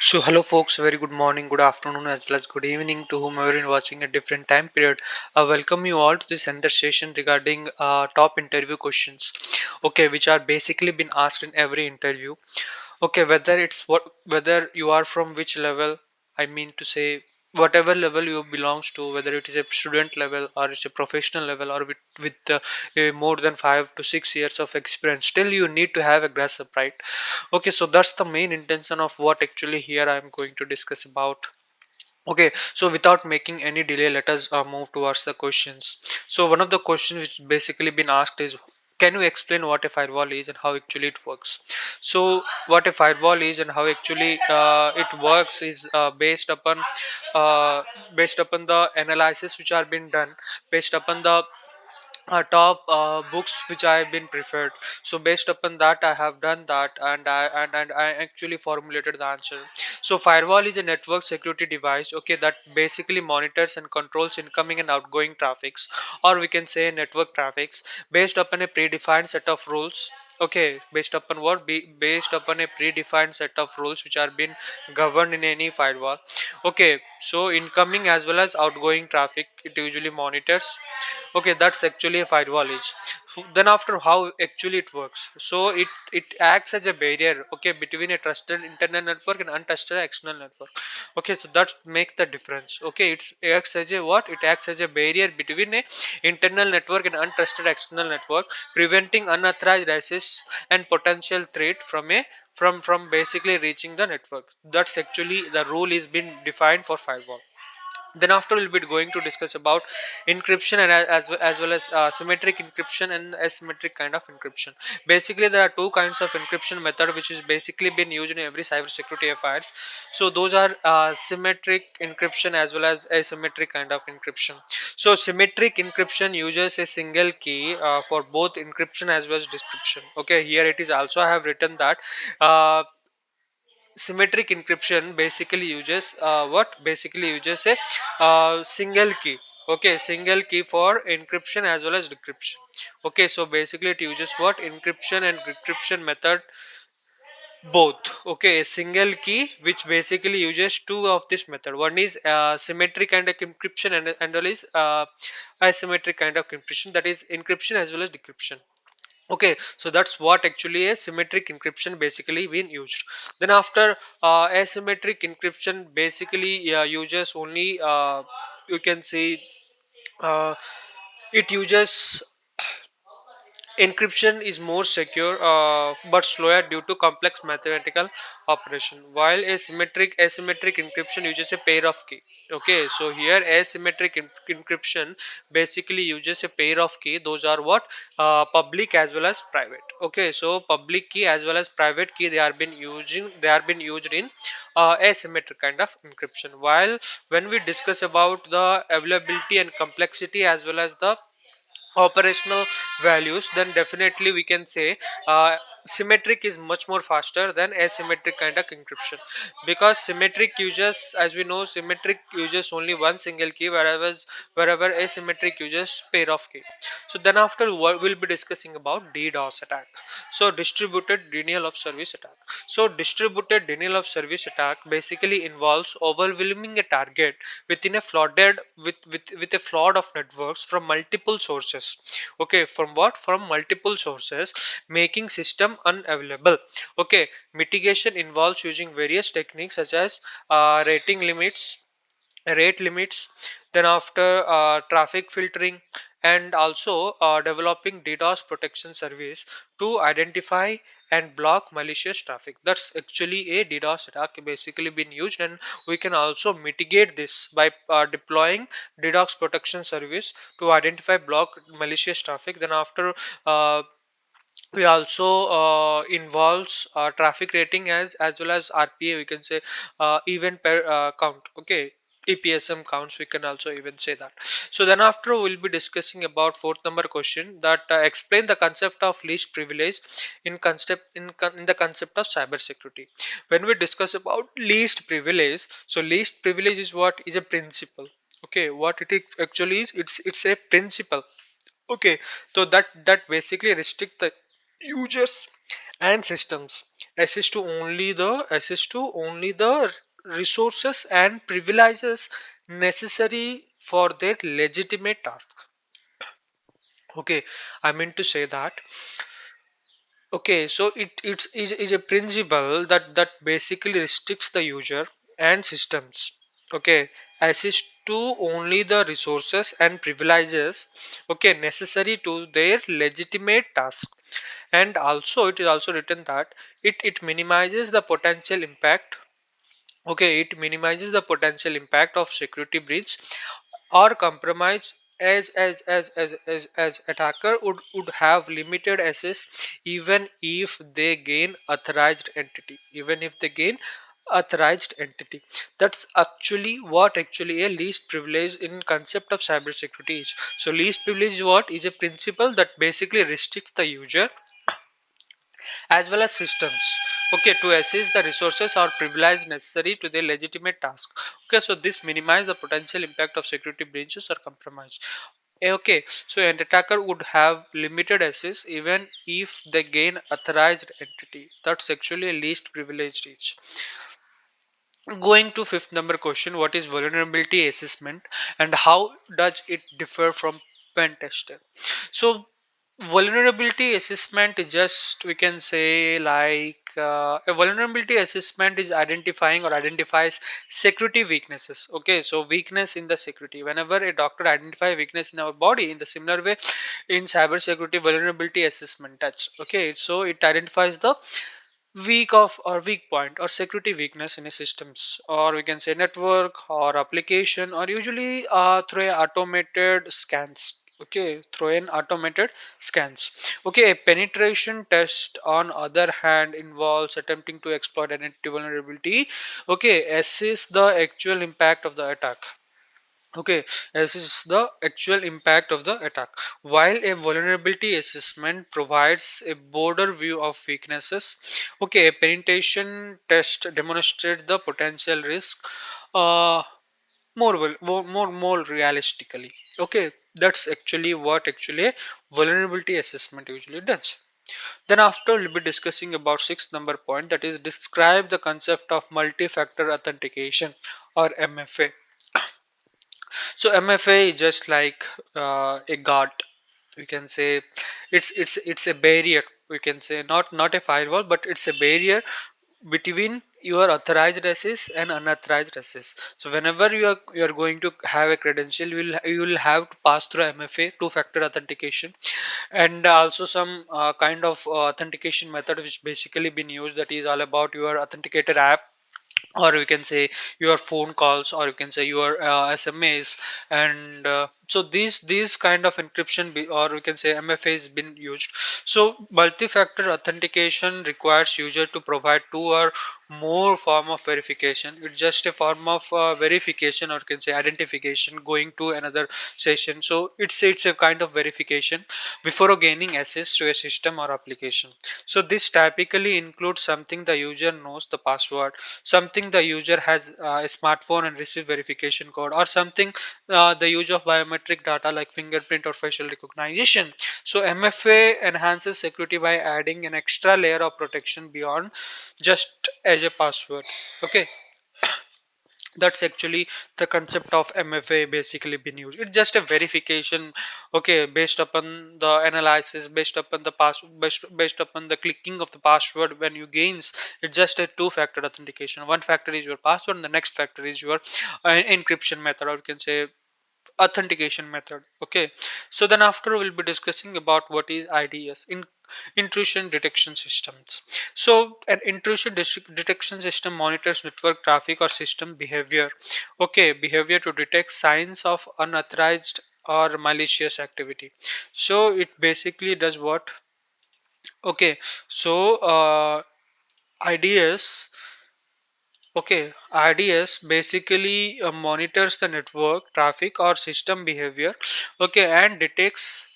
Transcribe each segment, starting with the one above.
So, hello, folks. Very good morning, good afternoon, as well as good evening to whomever is watching a different time period. I welcome you all to this center session regarding top interview questions. Okay, which are basically been asked in every interview. Okay, whether you are from which level, I mean to say whatever level you belongs to, whether it is a student level or it's a professional level or with more than 5 to 6 years of experience, still you need to have a grasp, right? Okay, so that's the main intention of what actually here I'm going to discuss about. Okay, so without making any delay, let us move towards the questions. So one of the questions which basically been asked is, can you explain what a firewall is and how actually it works? So what a firewall is and how actually it works is uh, based upon the analysis which are being done, based upon the top books which I have been preferred. So based upon that, I have done that, and I actually formulated the answer. So firewall is a network security device, okay, that basically monitors and controls incoming and outgoing traffics, or we can say network traffics, based upon a predefined set of rules. Okay, based upon based upon a predefined set of rules which are being governed in any firewall. Okay, so incoming as well as outgoing traffic it usually monitors. Okay, that's actually a firewall is. Then after how actually it works, so it acts as a barrier, okay, between a trusted internal network and untrusted external network. Okay, so that makes the difference. Okay, it acts as a what, it acts as a barrier between a internal network and untrusted external network, preventing unauthorized access and potential threat from basically reaching the network. That's actually the rule is been defined for firewall. Then after we'll be going to discuss about encryption and as well as symmetric encryption and asymmetric kind of encryption. Basically there are two kinds of encryption method which is basically been used in every cybersecurity affairs. So those are symmetric encryption as well as asymmetric kind of encryption. So symmetric encryption uses a single key for both encryption as well as decryption. Okay, here it is also I have written that uh, symmetric encryption basically uses what basically uses a single key. Okay, single key for encryption as well as decryption. Okay, so basically it uses what, encryption and decryption method both. Okay, a single key which basically uses two of this method. One is symmetric kind of encryption, and all is asymmetric kind of encryption, that is encryption as well as decryption. Okay, so that's what actually a symmetric encryption basically been used. Then after asymmetric encryption basically uses only you can see uh, it uses encryption is more secure but slower due to complex mathematical operation, while asymmetric encryption uses a pair of key. Okay, so here asymmetric encryption basically uses a pair of key. Those are what, public as well as private. Okay, so public key as well as private key they are been used in asymmetric kind of encryption. While when we discuss about the availability and complexity as well as the operational values, then definitely we can say symmetric is much more faster than asymmetric kind of encryption, because symmetric uses, as we know, symmetric uses only one single key, wherever asymmetric uses pair of key. So then after we'll be discussing about DDoS attack. So distributed denial of service attack. So distributed denial of service attack basically involves overwhelming a target within a flooded with a flood of networks from multiple sources. Okay, from what, from multiple sources, making system unavailable. Okay, mitigation involves using various techniques such as rating limits rate limits, then after traffic filtering, and also developing DDoS protection service to identify and block malicious traffic. That's actually a DDoS attack basically been used, and we can also mitigate this by deploying DDoS protection service to identify block malicious traffic. Then after we also involves traffic rating as well as RPA, we can say event per count. Okay, EPSM counts, we can also even say that. So then after we'll be discussing about fourth number question, that explain the concept of least privilege in the concept of cybersecurity. When we discuss about least privilege, so least privilege is what, is a principle. Okay, what it is actually is, it's a principle. Okay, so that basically restrict the users and systems access to only the resources and privileges necessary for their legitimate task. Okay, I meant to say that. Okay, so is a principle that basically restricts the user and systems. Okay, access to only the resources and privileges, okay, necessary to their legitimate task. And also it is also written that it minimizes the potential impact. Okay, it minimizes the potential impact of security breach or compromise, as attacker would have limited access even if they gain authorized entity, that's actually what actually a least privilege in concept of cybersecurity is. So least privilege is what is a principle that basically restricts the user as well as systems, okay, to assess the resources or privilege necessary to their legitimate task. Okay, so this minimize the potential impact of security breaches or compromise. Okay, so an attacker would have limited access even if they gain authorized entity, that's actually a least privileged reach. Going to fifth number question, what is vulnerability assessment and how does it differ from pen tester? So vulnerability assessment is just, we can say, like a vulnerability assessment is identifying or identifies security weaknesses. Okay, so weakness in the security, whenever a doctor identify weakness in our body, in the similar way in cyber security vulnerability assessment touch. Okay, so it identifies the weak of or weak point or security weakness in a systems, or we can say network or application, or usually through a automated scans. Okay, through an automated scans. Okay, a penetration test on other hand involves attempting to exploit identity vulnerability, okay, assess the actual impact of the attack. Okay, this is the actual impact of the attack. While a vulnerability assessment provides a broader view of weaknesses, okay, a penetration test demonstrates the potential risk uh, more realistically. Okay, that's actually what actually a vulnerability assessment usually does. Then after we'll be discussing about sixth number point, that is describe the concept of multi-factor authentication or MFA. So MFA is just like a guard. We can say it's a barrier. We can say not a firewall, but it's a barrier between your authorized access and unauthorized access. So whenever you are going to have a credential, you will have to pass through MFA, two-factor authentication, and also some kind of authentication method which basically been used, that is all about your authenticator app, or we can say your phone calls, or you can say your SMAs. And so these kind of encryption or we can say MFA has been used. So multi-factor authentication requires user to provide two or more form of verification. It's just a form of verification, or you can say identification going to another session. So it's a kind of verification before gaining access to a system or application. So this typically includes something the user knows the password, something the user has a smartphone and receive verification code, or something the use of biometric data like fingerprint or facial recognition. So MFA enhances security by adding an extra layer of protection beyond just as a password. Okay, that's actually the concept of MFA basically been used. It's just a verification, okay, based upon the analysis, based upon the based upon the clicking of the password when you gains. It's just a two-factor authentication. One factor is your password, and the next factor is your encryption method, or you can say authentication method. Okay, so then after we'll be discussing about what is IDS, in intrusion detection systems. So an detection system monitors network traffic or system behavior, okay, behavior to detect signs of unauthorized or malicious activity. So it basically does what? Okay, so IDS. Okay, IDS basically monitors the network traffic or system behavior. Okay, and detects,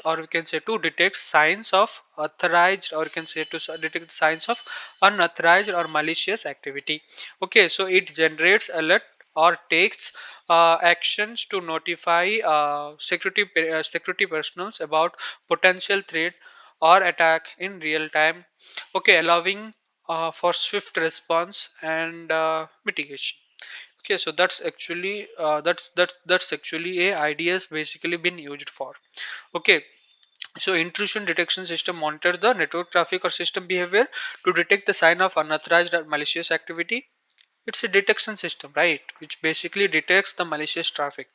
or we can say to detect signs of authorized, or we can say to detect signs of unauthorized or malicious activity. Okay, so it generates alert or takes actions to notify security personnel about potential threat or attack in real time, okay, allowing for swift response and mitigation. Okay, so that's actually a idea has basically been used for. Okay, so intrusion detection system monitor the network traffic or system behavior to detect the sign of unauthorized or malicious activity. It's a detection system, right, which basically detects the malicious traffic.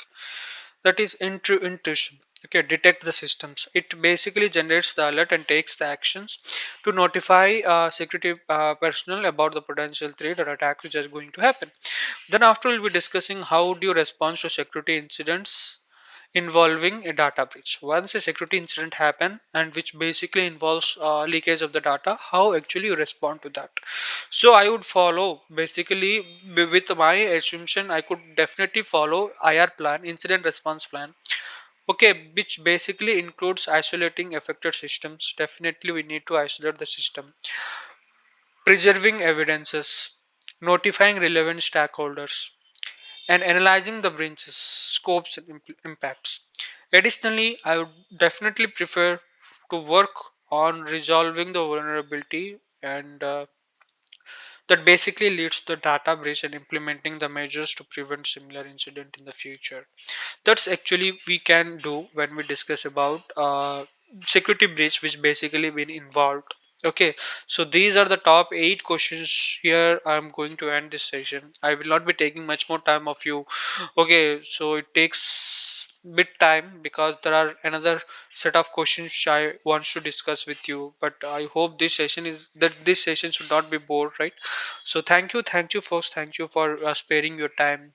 That is intrusion. Okay, detect the systems. It basically generates the alert and takes the actions to notify security personnel about the potential threat or attack which is going to happen. Then after we'll be discussing how do you respond to security incidents involving a data breach. Once a security incident happen and which basically involves leakage of the data, how actually you respond to that. So I would follow basically with my assumption I could definitely follow IR plan, incident response plan. Okay, which basically includes isolating affected systems. Definitely we need to isolate the system, preserving evidences, notifying relevant stakeholders, and analyzing the branches, scopes, and impacts. Additionally, I would definitely prefer to work on resolving the vulnerability and that basically leads to the data breach and implementing the measures to prevent similar incident in the future. That's actually we can do when we discuss about security breach which basically been involved. Okay, so these are the top 8 questions. Here I'm going to end this session. I will not be taking much more time of you. Okay, so it takes bit time because there are another set of questions which I want to discuss with you, but I hope this session should not be bored, right? So thank you folks, thank you for sparing your time.